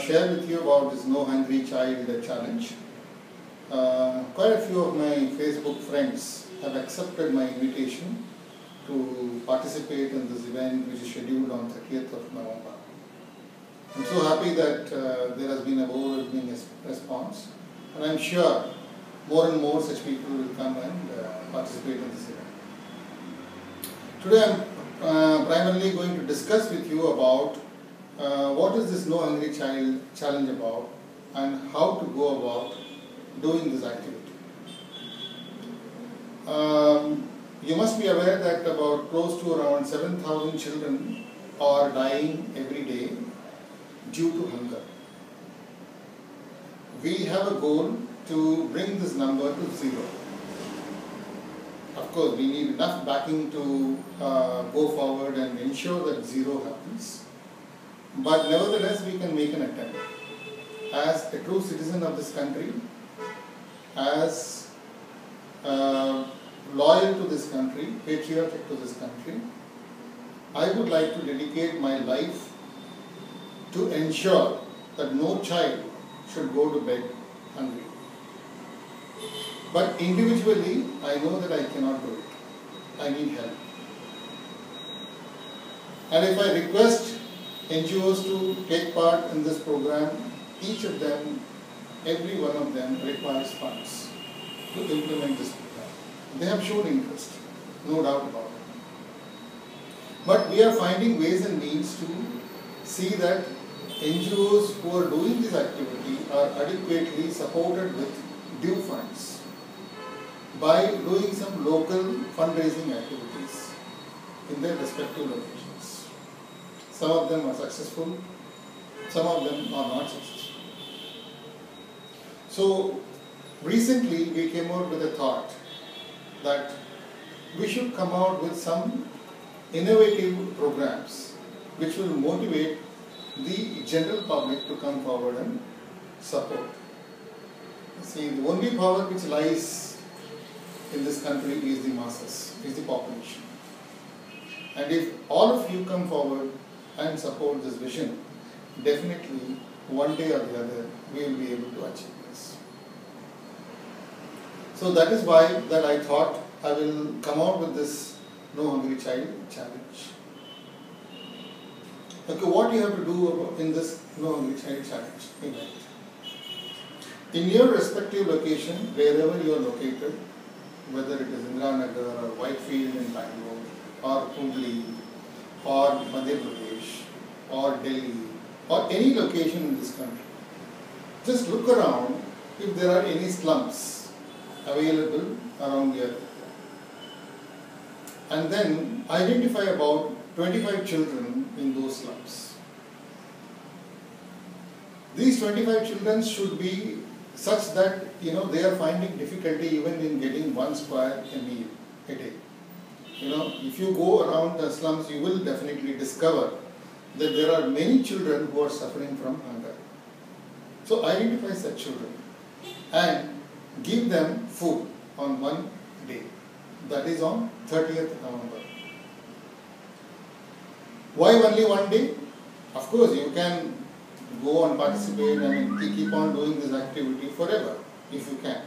share with you about this No Hungry Child Challenge. Quite a few of my Facebook friends have accepted my invitation to participate in this event, which is scheduled on 30th of November. I'm so happy that there has been a overwhelming response, and I'm sure more and more such people will come and participate in this event. Today I'm primarily going to discuss with you about what is this No Hungry Child Challenge about and how to go about doing this activity. You must be aware that about close to around 7,000 children are dying every day due to hunger. We have a goal to bring this number to zero. Of course, we need enough backing to go forward and ensure that zero happens. But nevertheless, we can make an attempt. As a true citizen of this country, as loyal to this country, patriotic to this country, I would like to dedicate my life to ensure that no child should go to bed hungry. But individually, I know that I cannot do it. I need help. And if I request NGOs to take part in this program, each of them, every one of them requires funds to implement this program. They have shown interest, no doubt about it. But we are finding ways and means to see that NGOs who are doing this activity are adequately supported with due funds by doing some local fundraising activities in their respective locations. Some of them are successful, some of them are not successful. So recently we came out with a thought that we should come out with some innovative programs which will motivate the general public to come forward and support. See, the only power which lies in this country is the masses, is the population. And if all of you come forward and support this vision, definitely one day or the other we will be able to achieve this. So that is why that I thought I will come out with this No Hungry Child Challenge. Okay, what you have to do in this No Hungry Child Challenge event? In your respective location, wherever you are located, whether it is Indiranagar or Whitefield in Bangalore, or Hooghly, or Madhya Pradesh, or Delhi, or any location in this country, just look around if there are any slums available around the area. And then identify about 25 children in those slums. These 25 children should be such that they are finding difficulty even in getting one square a meal a day. If you go around the slums, you will definitely discover that there are many children who are suffering from hunger. So identify such children and give them food on one day. That is on 30th November. Why only one day? Of course, you can go and participate and keep on doing this activity forever if you can.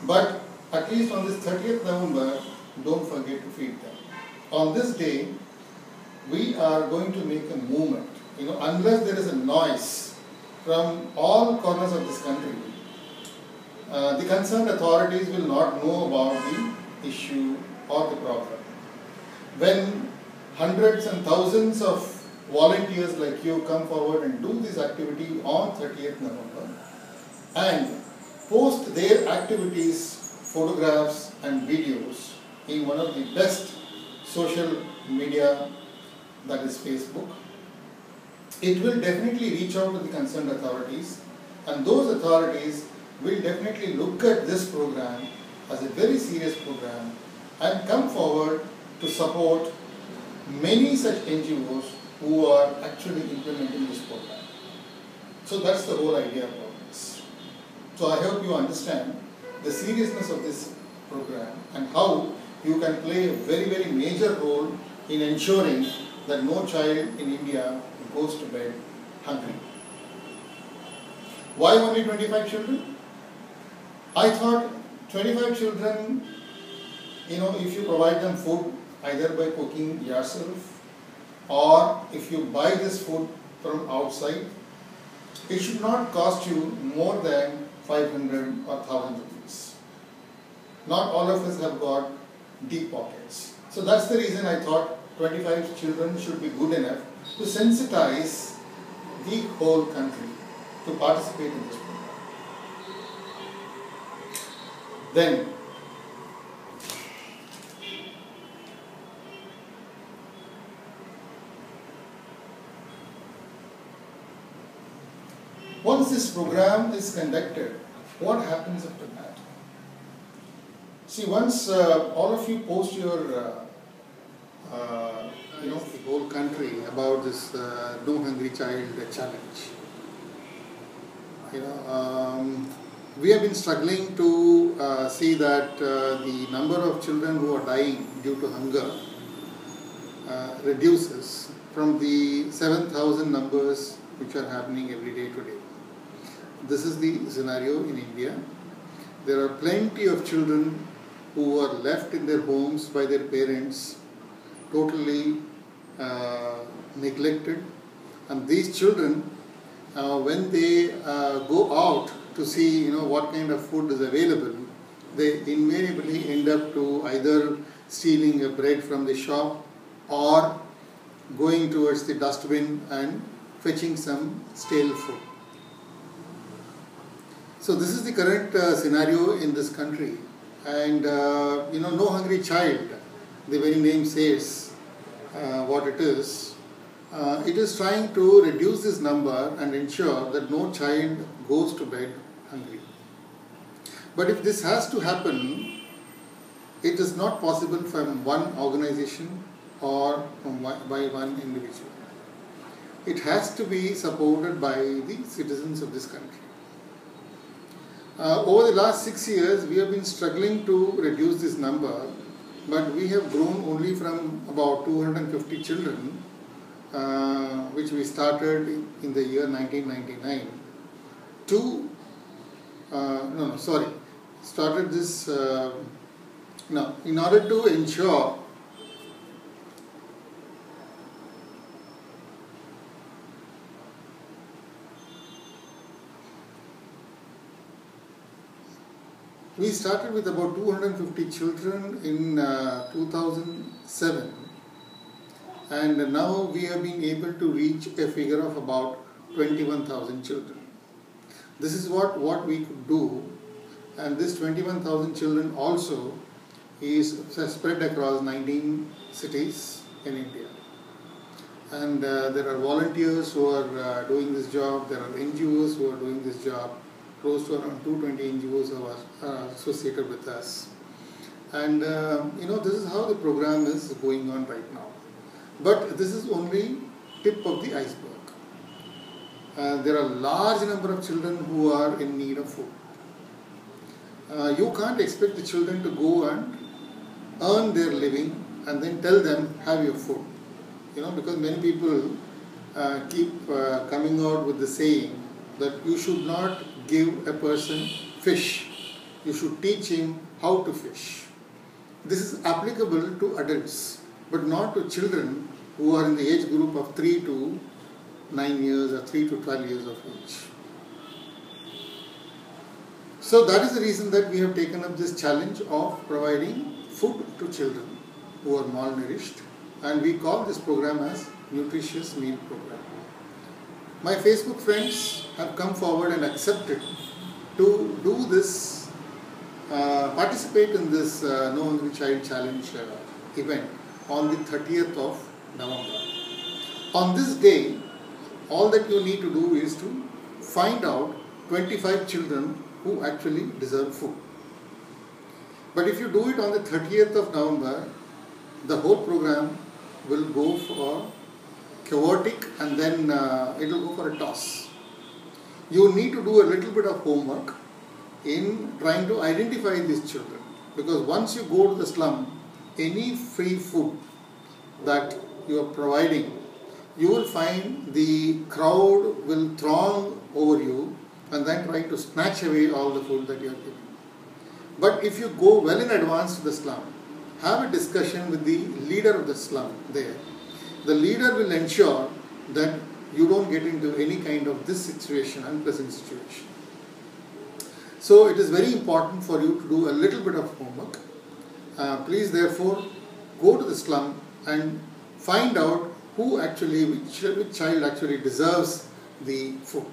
But at least on this 30th November, don't forget to feed them. On this day, we are going to make a movement. Unless there is a noise from all corners of this country, the concerned authorities will not know about the issue or the problem. When hundreds and thousands of volunteers like you come forward and do this activity on 30th November and post their activities, photographs and videos in one of the best social media, that is Facebook, it will definitely reach out to the concerned authorities, and those authorities will definitely look at this program as a very serious program and come forward to support many such NGOs who are actually implementing this program. So that's the whole idea about this. So I hope you understand the seriousness of this program and how you can play a very, very major role in ensuring that no child in India goes to bed hungry. Why only 25 children? I thought 25 children, if you provide them food either by cooking yourself or if you buy this food from outside, it should not cost you more than 500 or 1000 rupees. Not all of us have got deep pockets. So that's the reason I thought 25 children should be good enough to sensitize the whole country to participate in this program. Then, once this program is conducted, what happens after that? See, once all of you post your, the whole country about this No Hungry Child challenge. We have been struggling to see that the number of children who are dying due to hunger reduces from the 7,000 numbers which are happening every day today. This is the scenario in India. There are plenty of children who are left in their homes by their parents, totally neglected, and these children, when they go out to see what kind of food is available, they invariably end up to either stealing a bread from the shop or going towards the dustbin and fetching some stale food. So this is the current scenario in this country, and No Hungry Child, the very name says what it is. It is trying to reduce this number and ensure that no child goes to bed hungry. But if this has to happen, it is not possible from one organization or by one individual. It has to be supported by the citizens of this country. Over the last 6 years, we have been struggling to reduce this number, but we have grown only from about 250 children, which we started in the year 1999, to, started this, in order to ensure we started with about 250 children in 2007, and now we have been able to reach a figure of about 21,000 children. This is what we could do, and this 21,000 children also is spread across 19 cities in India. And there are volunteers who are doing this job, there are NGOs who are doing this job. Close to around 220 NGOs are associated with us. And this is how the program is going on right now. But this is only tip of the iceberg. There are a large number of children who are in need of food. You can't expect the children to go and earn their living and then tell them, have your food. Because many people keep coming out with the saying that you should not give a person fish, you should teach him how to fish. This is applicable to adults, but not to children who are in the age group of 3 to 9 years or 3 to 12 years of age. So that is the reason that we have taken up this challenge of providing food to children who are malnourished, and we call this program as Nutritious Meal Program. My Facebook friends have come forward and accepted to do this, participate in this No Hungry Child Challenge event on the 30th of November. On this day, all that you need to do is to find out 25 children who actually deserve food. But if you do it on the 30th of November, the whole program will go for chaotic, and then it will go for a toss. You need to do a little bit of homework in trying to identify these children, because once you go to the slum, any free food that you are providing, you will find the crowd will throng over you and then try to snatch away all the food that you are giving. But if you go well in advance to the slum, have a discussion with the leader of the slum there. The leader will ensure that you don't get into any kind of this situation, unpleasant situation. So it is very important for you to do a little bit of homework. Please therefore go to the slum and find out who actually, which child actually deserves the food.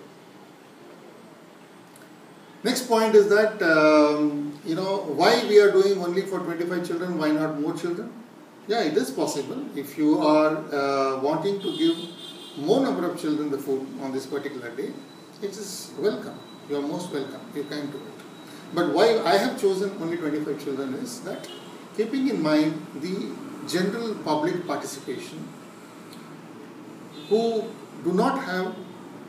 Next point is that, why we are doing only for 25 children, why not more children? Yeah, it is possible. If you are wanting to give more number of children the food on this particular day, it is welcome. You are most welcome. You can do it. But why I have chosen only 25 children is that, keeping in mind the general public participation who do not have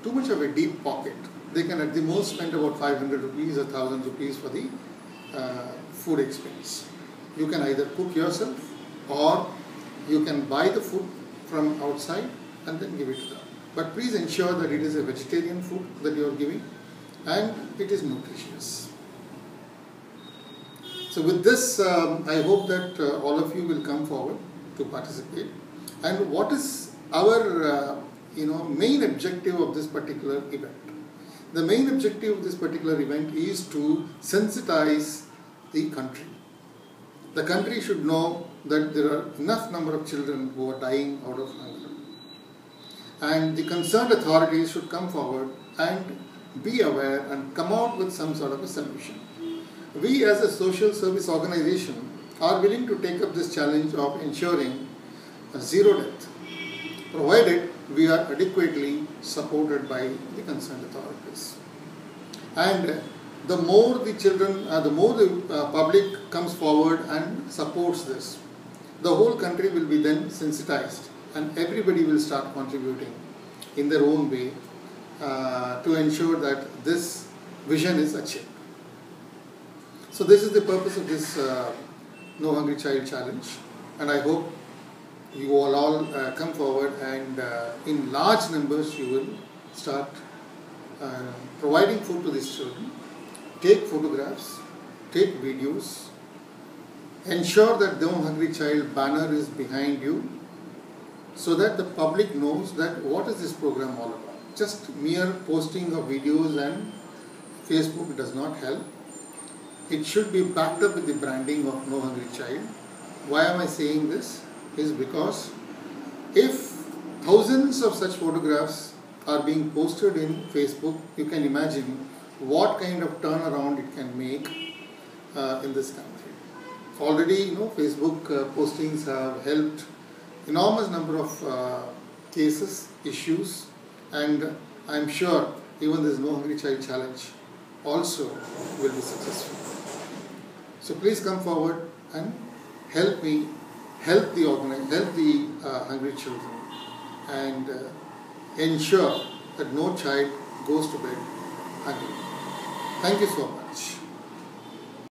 too much of a deep pocket. They can at the most spend about 500 rupees or 1000 rupees for the food expense. You can either cook yourself or you can buy the food from outside and then give it to them. But please ensure that it is a vegetarian food that you are giving and it is nutritious. So with this, I hope that all of you will come forward to participate. And what is our main objective of this particular event? The main objective of this particular event is to sensitize the country. The country should know that there are enough number of children who are dying out of hunger. And the concerned authorities should come forward and be aware and come out with some sort of a solution. We as a social service organization are willing to take up this challenge of ensuring zero death, provided we are adequately supported by the concerned authorities. And the more the children, the more the public comes forward and supports this, the whole country will be then sensitized and everybody will start contributing in their own way to ensure that this vision is achieved. So this is the purpose of this No Hungry Child Challenge, and I hope you all come forward and in large numbers you will start providing food to these children. Take photographs, take videos, ensure that No Hungry Child banner is behind you so that the public knows that what is this program all about. Just mere posting of videos and Facebook does not help. It should be backed up with the branding of No Hungry Child. Why am I saying this? Is because if thousands of such photographs are being posted in Facebook, you can imagine what kind of turnaround it can make in this country. Already, Facebook postings have helped enormous number of cases, issues, and I am sure even this No Hungry Child Challenge also will be successful. So please come forward and help me help the hungry children and ensure that no child goes to bed hungry. Thank you so much.